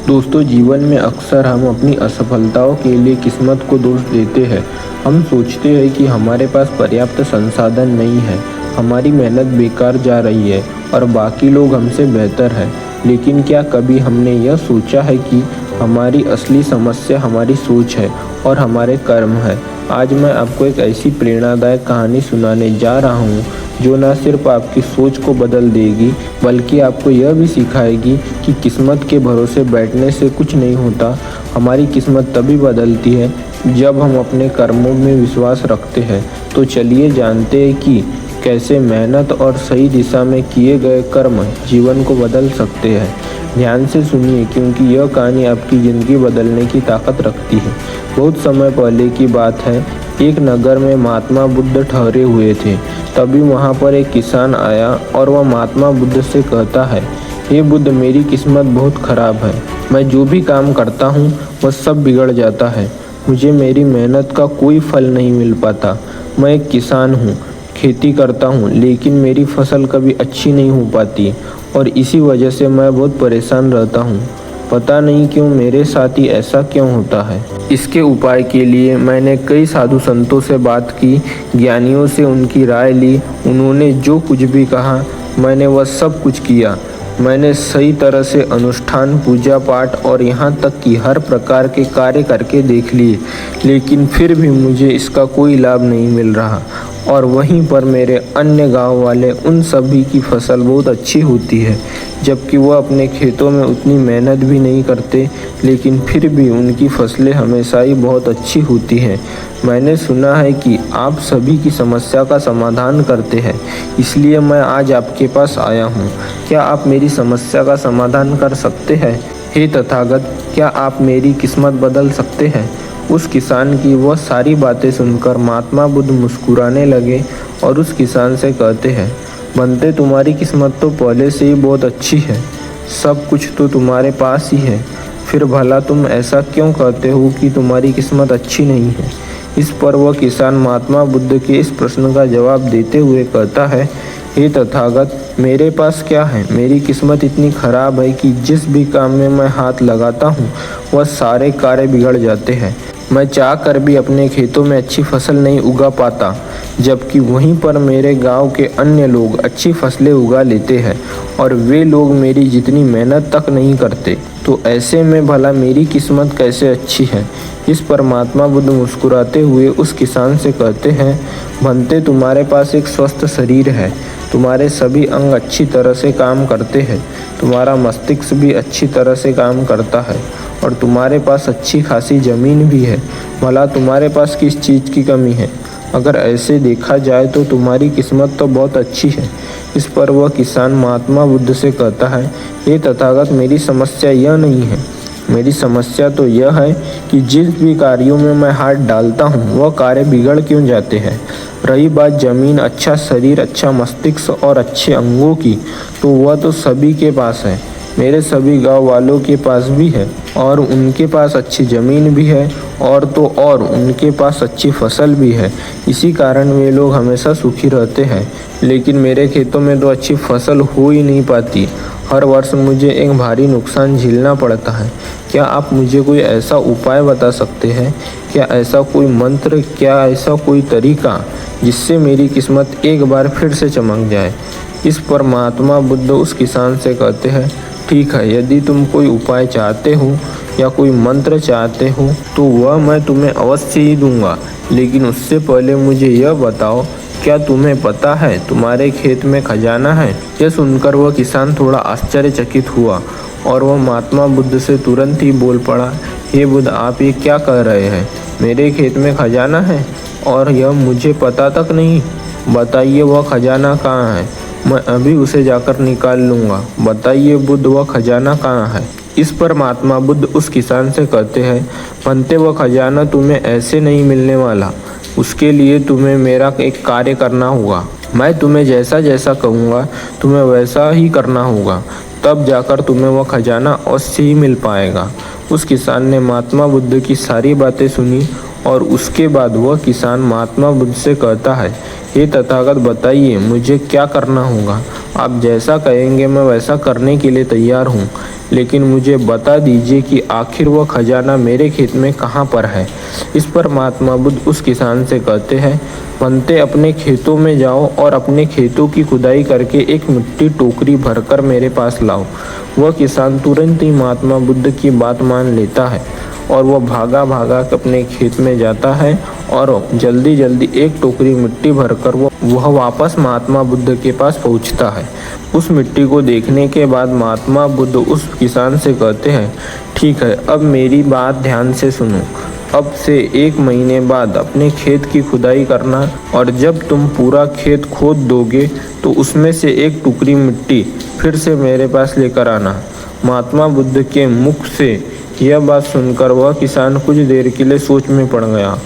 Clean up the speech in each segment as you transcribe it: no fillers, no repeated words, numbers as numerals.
दोस्तों, जीवन में अक्सर हम अपनी असफलताओं के लिए किस्मत को दोष देते हैं। हम सोचते हैं कि हमारे पास पर्याप्त संसाधन नहीं है, हमारी मेहनत बेकार जा रही है और बाकी लोग हमसे बेहतर हैं। लेकिन क्या कभी हमने यह सोचा है कि हमारी असली समस्या हमारी सोच है और हमारे कर्म है। आज मैं आपको एक ऐसी प्रेरणादायक कहानी सुनाने जा रहा हूँ जो न सिर्फ आपकी सोच को बदल देगी बल्कि आपको यह भी सिखाएगी कि किस्मत के भरोसे बैठने से कुछ नहीं होता। हमारी किस्मत तभी बदलती है जब हम अपने कर्मों में विश्वास रखते हैं। तो चलिए जानते हैं कि कैसे मेहनत और सही दिशा में किए गए कर्म जीवन को बदल सकते हैं। ध्यान से सुनिए, क्योंकि यह कहानी आपकी ज़िंदगी बदलने की ताकत रखती है। बहुत समय पहले की बात है। एक नगर में महात्मा बुद्ध ठहरे हुए थे। तभी वहाँ पर एक किसान आया और वह महात्मा बुद्ध से कहता है, हे बुद्ध, मेरी किस्मत बहुत खराब है। मैं जो भी काम करता हूँ वह सब बिगड़ जाता है। मुझे मेरी मेहनत का कोई फल नहीं मिल पाता। मैं एक किसान हूँ, खेती करता हूँ, लेकिन मेरी फसल कभी अच्छी नहीं हो पाती और इसी वजह से मैं बहुत परेशान रहता हूँ। पता नहीं क्यों मेरे साथ ही ऐसा क्यों होता है। इसके उपाय के लिए मैंने कई साधु संतों से बात की, ज्ञानियों से उनकी राय ली। उन्होंने जो कुछ भी कहा मैंने वह सब कुछ किया। मैंने सही तरह से अनुष्ठान, पूजा पाठ और यहाँ तक कि हर प्रकार के कार्य करके देख लिए, लेकिन फिर भी मुझे इसका कोई लाभ नहीं मिल रहा। और वहीं पर मेरे अन्य गांव वाले, उन सभी की फसल बहुत अच्छी होती है, जबकि वह अपने खेतों में उतनी मेहनत भी नहीं करते, लेकिन फिर भी उनकी फसलें हमेशा ही बहुत अच्छी होती हैं। मैंने सुना है कि आप सभी की समस्या का समाधान करते हैं, इसलिए मैं आज आपके पास आया हूँ। क्या आप मेरी समस्या का समाधान कर सकते हैं? हे तथागत, क्या आप मेरी किस्मत बदल सकते हैं? उस किसान की वह सारी बातें सुनकर महात्मा बुद्ध मुस्कुराने लगे और उस किसान से कहते हैं, बनते, तुम्हारी किस्मत तो पहले से ही बहुत अच्छी है। सब कुछ तो तुम्हारे पास ही है, फिर भला तुम ऐसा क्यों कहते हो कि तुम्हारी किस्मत अच्छी नहीं है? इस पर वह किसान महात्मा बुद्ध के इस प्रश्न का जवाब देते हुए कहता है, हे तथागत, मेरे पास क्या है? मेरी किस्मत इतनी खराब है कि जिस भी काम में मैं हाथ लगाता हूँ वह सारे कार्य बिगड़ जाते हैं। मैं चाह कर भी अपने खेतों में अच्छी फसल नहीं उगा पाता, जबकि वहीं पर मेरे गांव के अन्य लोग अच्छी फसलें उगा लेते हैं और वे लोग मेरी जितनी मेहनत तक नहीं करते। तो ऐसे में भला मेरी किस्मत कैसे अच्छी है? इस पर महात्मा बुद्ध मुस्कुराते हुए उस किसान से कहते हैं, बनते, तुम्हारे पास एक स्वस्थ शरीर है, तुम्हारे सभी अंग अच्छी तरह से काम करते हैं, तुम्हारा मस्तिष्क भी अच्छी तरह से काम करता है और तुम्हारे पास अच्छी खासी ज़मीन भी है। भला तुम्हारे पास किस चीज़ की कमी है? अगर ऐसे देखा जाए तो तुम्हारी किस्मत तो बहुत अच्छी है। इस पर वह किसान महात्मा बुद्ध से कहता है, हे तथागत, मेरी समस्या यह नहीं है। मेरी समस्या तो यह है कि जिस भी कार्यों में मैं हाथ डालता हूँ वह कार्य बिगड़ क्यों जाते हैं। रही बात ज़मीन, अच्छा शरीर, अच्छा मस्तिष्क और अच्छे अंगों की, तो वह तो सभी के पास है। मेरे सभी गांव वालों के पास भी है और उनके पास अच्छी ज़मीन भी है और तो और उनके पास अच्छी फसल भी है। इसी कारण वे लोग हमेशा सुखी रहते हैं। लेकिन मेरे खेतों में तो अच्छी फसल हो ही नहीं पाती। हर वर्ष मुझे एक भारी नुकसान झेलना पड़ता है। क्या आप मुझे कोई ऐसा उपाय बता सकते हैं? क्या ऐसा कोई मंत्र, क्या ऐसा कोई तरीका जिससे मेरी किस्मत एक बार फिर से चमक जाए? इस पर महात्मा बुद्ध उस किसान से कहते हैं, ठीक है, यदि तुम कोई उपाय चाहते हो या कोई मंत्र चाहते हो तो वह मैं तुम्हें अवश्य ही दूंगा, लेकिन उससे पहले मुझे यह बताओ, क्या तुम्हें पता है तुम्हारे खेत में खजाना है? यह सुनकर वह किसान थोड़ा आश्चर्यचकित हुआ और वह महात्मा बुद्ध से तुरंत ही बोल पड़ा, हे बुद्ध, आप ये क्या कह रहे हैं? मेरे खेत में खजाना है और यह मुझे पता तक नहीं। बताइए वह खजाना कहाँ है, मैं अभी उसे जाकर निकाल लूँगा। बताइए बुद्ध, वह खजाना कहाँ है? इस पर महात्मा बुद्ध उस किसान से कहते हैं, बनते, वह खजाना तुम्हें ऐसे नहीं मिलने वाला। उसके लिए तुम्हें मेरा एक कार्य करना होगा। मैं तुम्हें जैसा जैसा कहूँगा तुम्हें वैसा ही करना होगा, तब जाकर तुम्हें वह खजाना अवश्य ही मिल पाएगा। उस किसान ने महात्मा बुद्ध की सारी बातें सुनी और उसके बाद वह किसान महात्मा बुद्ध से कहता है, हे तथागत, बताइए मुझे क्या करना होगा। आप जैसा कहेंगे मैं वैसा करने के लिए तैयार हूँ, लेकिन मुझे बता दीजिए कि आखिर वह खजाना मेरे खेत में कहाँ पर है। इस पर महात्मा बुद्ध उस किसान से कहते हैं, बनते अपने खेतों में जाओ और अपने खेतों की खुदाई करके एक मिट्टी टोकरी भरकर मेरे पास लाओ। वह किसान तुरंत ही महात्मा बुद्ध की बात मान लेता है और वह भागा भागा अपने खेत में जाता है और जल्दी जल्दी एक टोकरी मिट्टी भरकर वह वापस महात्मा बुद्ध के पास पहुंचता है। उस मिट्टी को देखने के बाद महात्मा बुद्ध उस किसान से कहते हैं, ठीक है, अब मेरी बात ध्यान से सुनो। अब से 1 महीने बाद अपने खेत की खुदाई करना और जब तुम पूरा खेत खोद दोगे तो उसमें से एक टुकड़ी मिट्टी फिर से मेरे पास लेकर आना। महात्मा बुद्ध के मुख से यह बात सुनकर वह किसान कुछ देर के लिए सोच में पड़ गया।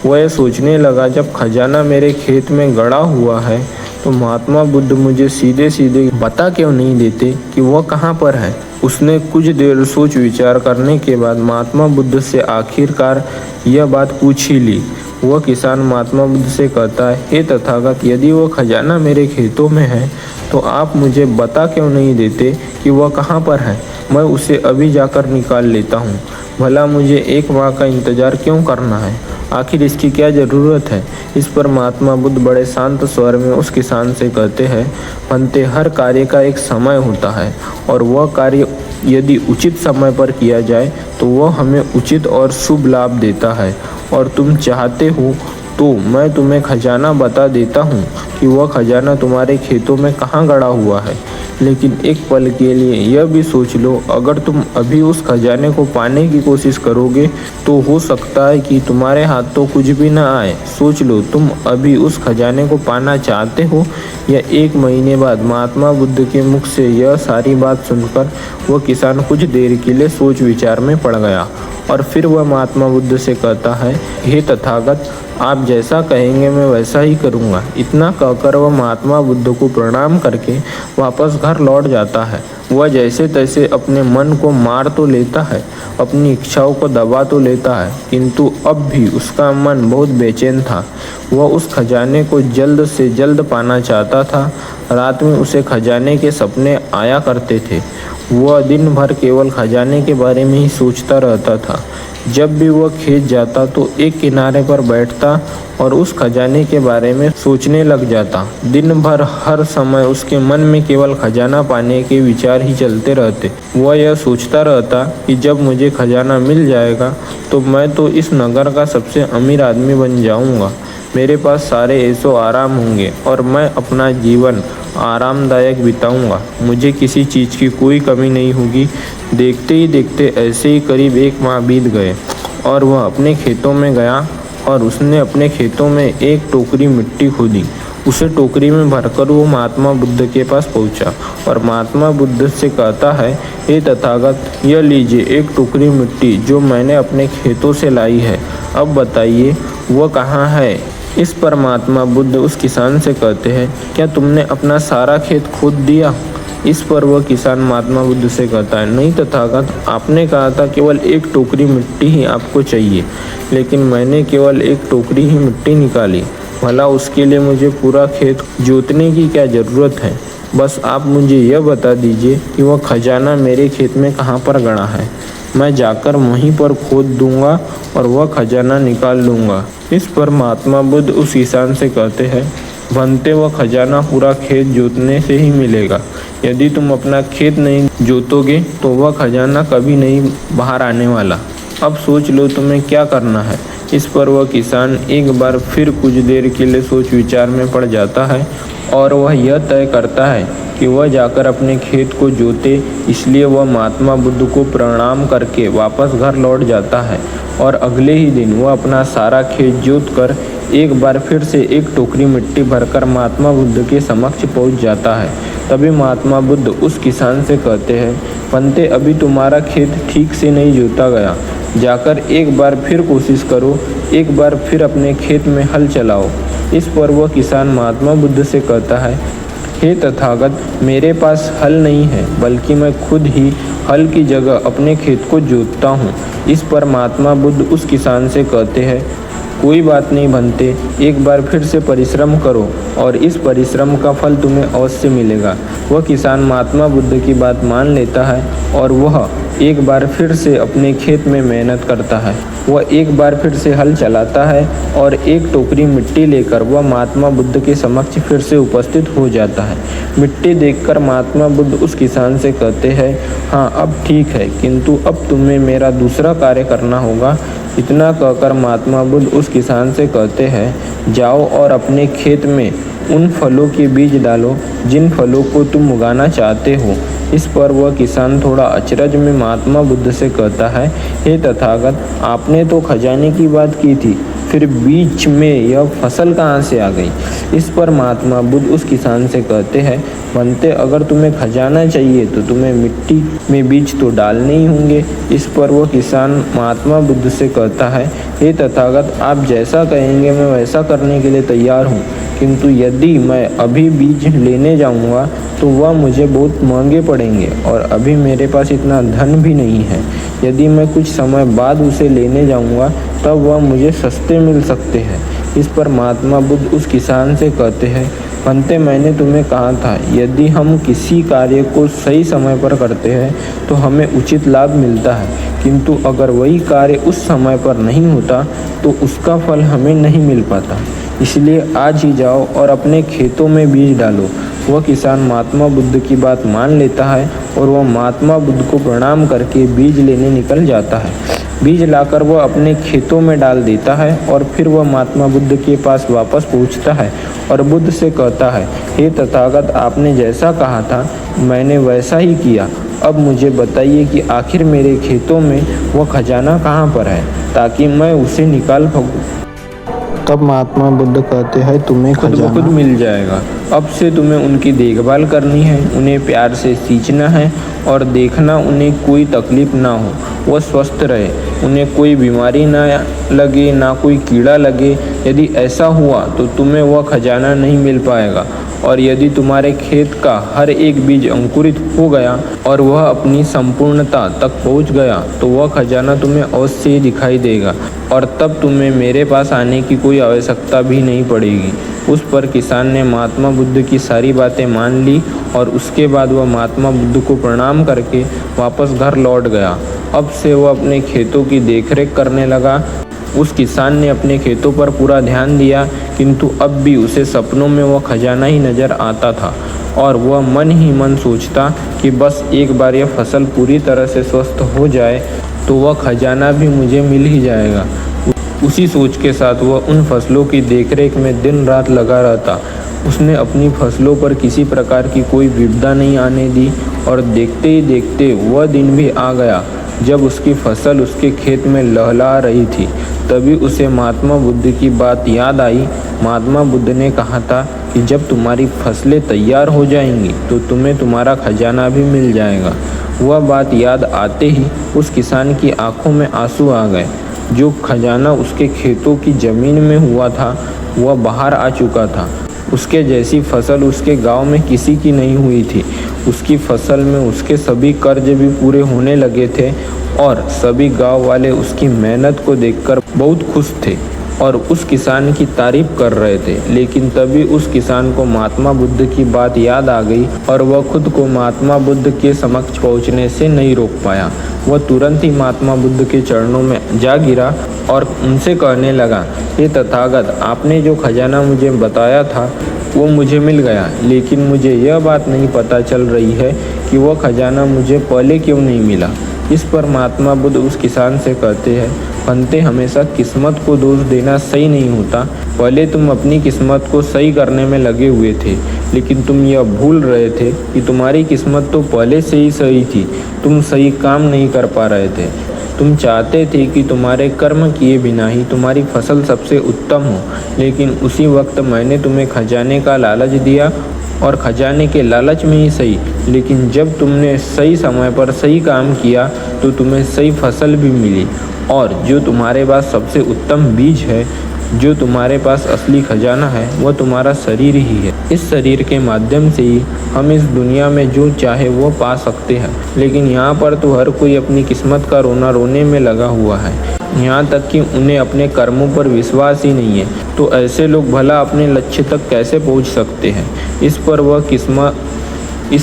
वह यह सोचने लगा, जब खजाना मेरे खेत में गड़ा हुआ है तो महात्मा बुद्ध मुझे सीधे सीधे बता क्यों नहीं देते कि वह कहाँ पर है। उसने कुछ देर सोच विचार करने के बाद महात्मा बुद्ध से आखिरकार यह बात पूछ ही ली। वह किसान महात्मा बुद्ध से कहता है, हे तथागत, यदि वह खजाना मेरे खेतों में है तो आप मुझे बता क्यों नहीं देते कि वह कहाँ पर है। मैं उसे अभी जाकर निकाल लेता हूँ। भला मुझे 1 माह का इंतज़ार क्यों करना है, आखिर इसकी क्या ज़रूरत है। इस पर महात्मा बुद्ध बड़े शांत स्वर में उस किसान से कहते हैं, बनते हर कार्य का एक समय होता है और वह कार्य यदि उचित समय पर किया जाए तो वह हमें उचित और शुभ लाभ देता है। और तुम चाहते हो तो मैं तुम्हें खजाना बता देता हूँ कि वह खजाना तुम्हारे खेतों में कहाँ गड़ा हुआ है। लेकिन एक पल के लिए यह भी सोच लो, अगर तुम अभी उस खजाने को पाने की कोशिश करोगे तो हो सकता है कि तुम्हारे हाथ तो कुछ भी ना आए। सोच लो, तुम अभी उस खजाने को पाना चाहते हो या 1 महीने बाद। महात्मा बुद्ध के मुख से यह सारी बात सुनकर वह किसान कुछ देर के लिए सोच विचार में पड़ गया और फिर वह महात्मा बुद्ध से कहता है, हे तथागत, आप जैसा कहेंगे मैं वैसा ही करूँगा। इतना कहकर वह महात्मा बुद्ध को प्रणाम करके वापस घर लौट जाता है। वह जैसे तैसे अपने मन को मार तो लेता है, अपनी इच्छाओं को दबा तो लेता है, किंतु अब भी उसका मन बहुत बेचैन था। वह उस खजाने को जल्द से जल्द पाना चाहता था। रात में उसे खजाने के सपने आया करते थे। वह दिन भर केवल खजाने के बारे में ही सोचता रहता था। जब भी वह खेत जाता तो एक किनारे पर बैठता और उस खजाने के बारे में सोचने लग जाता। दिन भर हर समय उसके मन में केवल खजाना पाने के विचार ही चलते रहते। वह यह सोचता रहता कि जब मुझे खजाना मिल जाएगा तो मैं तो इस नगर का सबसे अमीर आदमी बन जाऊंगा। मेरे पास सारे ऐशो आराम होंगे और मैं अपना जीवन आरामदायक बिताऊंगा। मुझे किसी चीज़ की कोई कमी नहीं होगी। देखते ही देखते ऐसे ही करीब 1 माह बीत गए और वह अपने खेतों में गया और उसने अपने खेतों में एक टोकरी मिट्टी खोदी। उसे टोकरी में भरकर वो महात्मा बुद्ध के पास पहुंचा और महात्मा बुद्ध से कहता है, हे तथागत, यह लीजिए एक टोकरी मिट्टी जो मैंने अपने खेतों से लाई है। अब बताइए वह कहाँ है। इस पर महात्मा बुद्ध उस किसान से कहते हैं, क्या तुमने अपना सारा खेत खोद दिया। इस पर वह किसान महात्मा बुद्ध से कहता है, नहीं तथागत, आपने कहा था केवल एक टोकरी मिट्टी ही आपको चाहिए, लेकिन मैंने केवल एक टोकरी ही मिट्टी निकाली। भला उसके लिए मुझे पूरा खेत जोतने की क्या ज़रूरत है। बस आप मुझे यह बता दीजिए कि वह खजाना मेरे खेत में कहाँ पर गड़ा है। मैं जाकर वहीं पर खोद दूंगा और वह खजाना निकाल लूँगा। इस पर महात्मा बुद्ध उस किसान से कहते हैं, बनते वह खजाना पूरा खेत जोतने से ही मिलेगा। यदि तुम अपना खेत नहीं जोतोगे तो वह खजाना कभी नहीं बाहर आने वाला। अब सोच लो तुम्हें क्या करना है। इस पर वह किसान एक बार फिर कुछ देर के लिए सोच विचार में पड़ जाता है और वह यह तय करता है कि वह जाकर अपने खेत को जोते। इसलिए वह महात्मा बुद्ध को प्रणाम करके वापस घर लौट जाता है और अगले ही दिन वह अपना सारा खेत जोत कर एक बार फिर से एक टोकरी मिट्टी भरकर महात्मा बुद्ध के समक्ष पहुंच जाता है। तभी महात्मा बुद्ध उस किसान से कहते हैं, बनते अभी तुम्हारा खेत ठीक से नहीं जोता गया। जाकर एक बार फिर कोशिश करो, एक बार फिर अपने खेत में हल चलाओ। इस पर वह किसान महात्मा बुद्ध से कहता है, हे तथागत, मेरे पास हल नहीं है, बल्कि मैं खुद ही हल की जगह अपने खेत को जोतता हूँ। इस पर महात्मा बुद्ध उस किसान से कहते हैं, कोई बात नहीं बनते, एक बार फिर से परिश्रम करो और इस परिश्रम का फल तुम्हें अवश्य मिलेगा। वह किसान महात्मा बुद्ध की बात मान लेता है और वह एक बार फिर से अपने खेत में मेहनत करता है। वह एक बार फिर से हल चलाता है और एक टोकरी मिट्टी लेकर वह महात्मा बुद्ध के समक्ष फिर से उपस्थित हो जाता है। मिट्टी देखकर महात्मा बुद्ध उस किसान से कहते हैं, हाँ अब ठीक है, किंतु अब तुम्हें मेरा दूसरा कार्य करना होगा। इतना कहकर महात्मा बुद्ध उस किसान से कहते हैं, जाओ और अपने खेत में उन फलों के बीज डालो जिन फलों को तुम उगाना चाहते हो। इस पर वह किसान थोड़ा अचरज में महात्मा बुद्ध से कहता है, हे तथागत, आपने तो खजाने की बात की थी, फिर बीच में यह फसल कहाँ से आ गई? इस पर महात्मा बुद्ध उस किसान से कहते हैं, बनते अगर तुम्हें खजाना चाहिए तो तुम्हें मिट्टी में बीज तो डालने ही होंगे। इस पर वह किसान महात्मा बुद्ध से कहता है, हे तथागत, आप जैसा कहेंगे मैं वैसा करने के लिए तैयार हूँ, किंतु यदि मैं अभी बीज लेने जाऊँगा तो वह मुझे बहुत महंगे पड़ेंगे और अभी मेरे पास इतना धन भी नहीं है। यदि मैं कुछ समय बाद उसे लेने जाऊँगा तब वह मुझे सस्ते मिल सकते हैं। इस पर महात्मा बुद्ध उस किसान से कहते हैं, बनते मैंने तुम्हें कहा था, यदि हम किसी कार्य को सही समय पर करते हैं तो हमें उचित लाभ मिलता है, किंतु अगर वही कार्य उस समय पर नहीं होता तो उसका फल हमें नहीं मिल पाता। इसलिए आज ही जाओ और अपने खेतों में बीज डालो। वह किसान महात्मा बुद्ध की बात मान लेता है और वह महात्मा बुद्ध को प्रणाम करके बीज लेने निकल जाता है। बीज लाकर वह अपने खेतों में डाल देता है और फिर वह महात्मा बुद्ध के पास वापस पहुंचता है और बुद्ध से कहता है, हे तथागत, आपने जैसा कहा था मैंने वैसा ही किया। अब मुझे बताइए कि आखिर मेरे खेतों में वह खजाना कहाँ पर है, ताकि मैं उसे निकाल सकूं। तब महात्मा बुद्ध कहते हैं, तुम्हें खजाना खुद मिल जाएगा। अब से तुम्हें उनकी देखभाल करनी है, उन्हें प्यार से सींचना है और देखना उन्हें कोई तकलीफ ना हो, वह स्वस्थ रहे, उन्हें कोई बीमारी ना लगे, ना कोई कीड़ा लगे। यदि ऐसा हुआ तो तुम्हें वह खजाना नहीं मिल पाएगा, और यदि तुम्हारे खेत का हर एक बीज अंकुरित हो गया और वह अपनी संपूर्णता तक पहुंच गया तो वह खजाना तुम्हें अवश्य ही दिखाई देगा और तब तुम्हें मेरे पास आने की कोई आवश्यकता भी नहीं पड़ेगी। उस पर किसान ने महात्मा बुद्ध की सारी बातें मान ली और उसके बाद वह महात्मा बुद्ध को प्रणाम करके वापस घर लौट गया। अब से वह अपने खेतों की देखरेख करने लगा। उस किसान ने अपने खेतों पर पूरा ध्यान दिया, किंतु अब भी उसे सपनों में वह खजाना ही नज़र आता था और वह मन ही मन सोचता कि बस एक बार यह फसल पूरी तरह से स्वस्थ हो जाए तो वह खजाना भी मुझे मिल ही जाएगा। उसी सोच के साथ वह उन फसलों की देखरेख में दिन रात लगा रहता। उसने अपनी फसलों पर किसी प्रकार की कोई विपदा नहीं आने दी और देखते ही देखते वह दिन भी आ गया जब उसकी फसल उसके खेत में लहला रही थी। तभी उसे महात्मा बुद्ध की बात याद आई। महात्मा बुद्ध ने कहा था कि जब तुम्हारी फसलें तैयार हो जाएंगी तो तुम्हें तुम्हारा खजाना भी मिल जाएगा। वह बात याद आते ही उस किसान की आंखों में आंसू आ गए। जो खजाना उसके खेतों की ज़मीन में हुआ था वह बाहर आ चुका था। उसके जैसी फसल उसके गांव में किसी की नहीं हुई थी। उसकी फसल में उसके सभी कर्ज भी पूरे होने लगे थे और सभी गांव वाले उसकी मेहनत को देखकर बहुत खुश थे और उस किसान की तारीफ कर रहे थे। लेकिन तभी उस किसान को महात्मा बुद्ध की बात याद आ गई और वह खुद को महात्मा बुद्ध के समक्ष पहुंचने से नहीं रोक पाया। वह तुरंत ही महात्मा बुद्ध के चरणों में जा गिरा और उनसे कहने लगा, हे तथागत, आपने जो खजाना मुझे बताया था वो मुझे मिल गया, लेकिन मुझे यह बात नहीं पता चल रही है कि वह खजाना मुझे पहले क्यों नहीं मिला। इस पर महात्मा बुद्ध उस किसान से कहते हैं, बनते हमेशा किस्मत को दोष देना सही नहीं होता। पहले तुम अपनी किस्मत को सही करने में लगे हुए थे, लेकिन तुम यह भूल रहे थे कि तुम्हारी किस्मत तो पहले से ही सही थी। तुम सही काम नहीं कर पा रहे थे। तुम चाहते थे कि तुम्हारे कर्म किए बिना ही तुम्हारी फसल सबसे उत्तम हो, लेकिन उसी वक्त मैंने तुम्हें खजाने का लालच दिया और खजाने के लालच में ही सही, लेकिन जब तुमने सही समय पर सही काम किया तो तुम्हें सही फसल भी मिली और जो तुम्हारे पास सबसे उत्तम बीज है जो तुम्हारे पास असली खजाना है वह तुम्हारा शरीर ही है। इस शरीर के माध्यम से ही हम इस दुनिया में जो चाहे वो पा सकते हैं। लेकिन यहाँ पर तो हर कोई अपनी किस्मत का रोना रोने में लगा हुआ है, यहाँ तक कि उन्हें अपने कर्मों पर विश्वास ही नहीं है। तो ऐसे लोग भला अपने लक्ष्य तक कैसे पहुँच सकते हैं? इस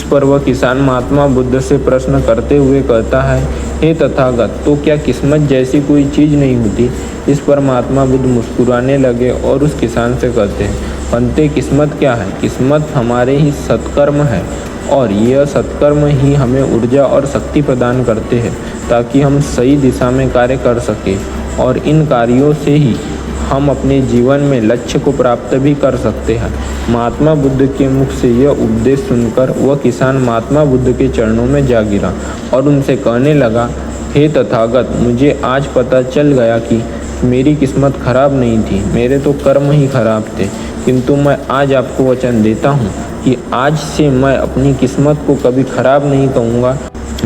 पर वह किसान महात्मा बुद्ध से प्रश्न करते हुए कहता है, हे तथागत, तो क्या किस्मत जैसी कोई चीज़ नहीं होती? इस पर महात्मा बुद्ध मुस्कुराने लगे और उस किसान से कहते हैं, पंते, किस्मत क्या है? किस्मत हमारे ही सत्कर्म है और यह सत्कर्म ही हमें ऊर्जा और शक्ति प्रदान करते हैं ताकि हम सही दिशा में कार्य कर सकें और इन कार्यों से ही हम अपने जीवन में लक्ष्य को प्राप्त भी कर सकते हैं। महात्मा बुद्ध के मुख से यह उपदेश सुनकर वह किसान महात्मा बुद्ध के चरणों में जा गिरा और उनसे कहने लगा, हे तथागत, मुझे आज पता चल गया कि मेरी किस्मत खराब नहीं थी, मेरे तो कर्म ही खराब थे। किंतु मैं आज आपको वचन देता हूँ कि आज से मैं अपनी किस्मत को कभी खराब नहीं कहूँगा,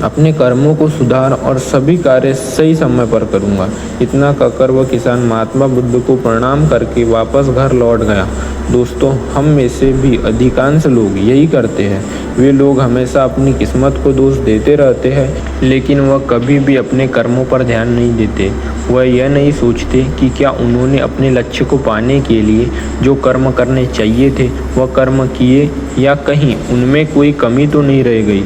अपने कर्मों को सुधार और सभी कार्य सही समय पर करूँगा। इतना कहकर वह किसान महात्मा बुद्ध को प्रणाम करके वापस घर लौट गया। दोस्तों, हम में से भी अधिकांश लोग यही करते हैं। वे लोग हमेशा अपनी किस्मत को दोष देते रहते हैं, लेकिन वह कभी भी अपने कर्मों पर ध्यान नहीं देते। वह यह नहीं सोचते कि क्या उन्होंने अपने लक्ष्य को पाने के लिए जो कर्म करने चाहिए थे वह कर्म किए, या कहीं उनमें कोई कमी तो नहीं रह गई,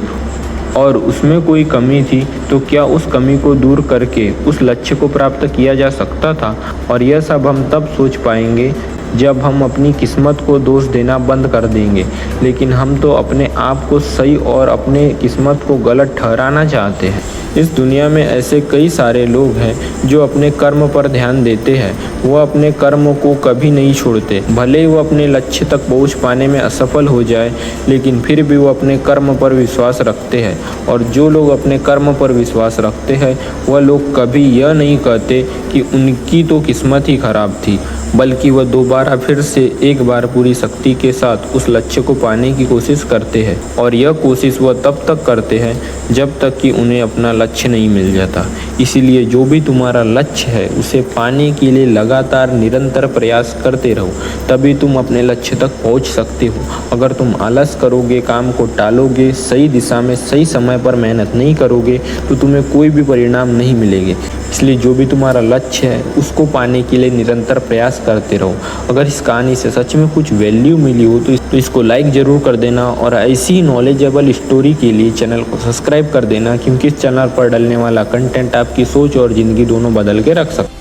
और उसमें कोई कमी थी तो क्या उस कमी को दूर करके उस लक्ष्य को प्राप्त किया जा सकता था। और यह सब हम तब सोच पाएंगे जब हम अपनी किस्मत को दोष देना बंद कर देंगे। लेकिन हम तो अपने आप को सही और अपने किस्मत को गलत ठहराना चाहते हैं। इस दुनिया में ऐसे कई सारे लोग हैं जो अपने कर्म पर ध्यान देते हैं। वह अपने कर्म को कभी नहीं छोड़ते, भले ही वो अपने लक्ष्य तक पहुंच पाने में असफल हो जाए, लेकिन फिर भी वो अपने कर्म पर विश्वास रखते हैं। और जो लोग अपने कर्म पर विश्वास रखते हैं वह लोग कभी यह नहीं कहते कि उनकी तो किस्मत ही खराब थी, बल्कि वह दोबारा फिर से एक बार पूरी शक्ति के साथ उस लक्ष्य को पाने की कोशिश करते हैं। और यह कोशिश वह तब तक करते हैं जब तक कि उन्हें अपना लक्ष्य नहीं मिल जाता। इसीलिए जो भी तुम्हारा लक्ष्य है उसे पाने के लिए लगातार निरंतर प्रयास करते रहो, तभी तुम अपने लक्ष्य तक पहुंच सकते हो। अगर तुम आलस करोगे, काम को टालोगे, सही दिशा में सही समय पर मेहनत नहीं करोगे तो तुम्हें कोई भी परिणाम नहीं मिलेंगे। इसलिए जो भी तुम्हारा लक्ष्य है उसको पाने के लिए निरंतर प्रयास करते रहो। अगर इस कहानी से सच में कुछ वैल्यू मिली हो तो इसको लाइक ज़रूर कर देना, और ऐसी ही नॉलेजेबल स्टोरी के लिए चैनल को सब्सक्राइब कर देना, क्योंकि इस चैनल पर डलने वाला कंटेंट आपकी सोच और ज़िंदगी दोनों बदल के रख सकता है।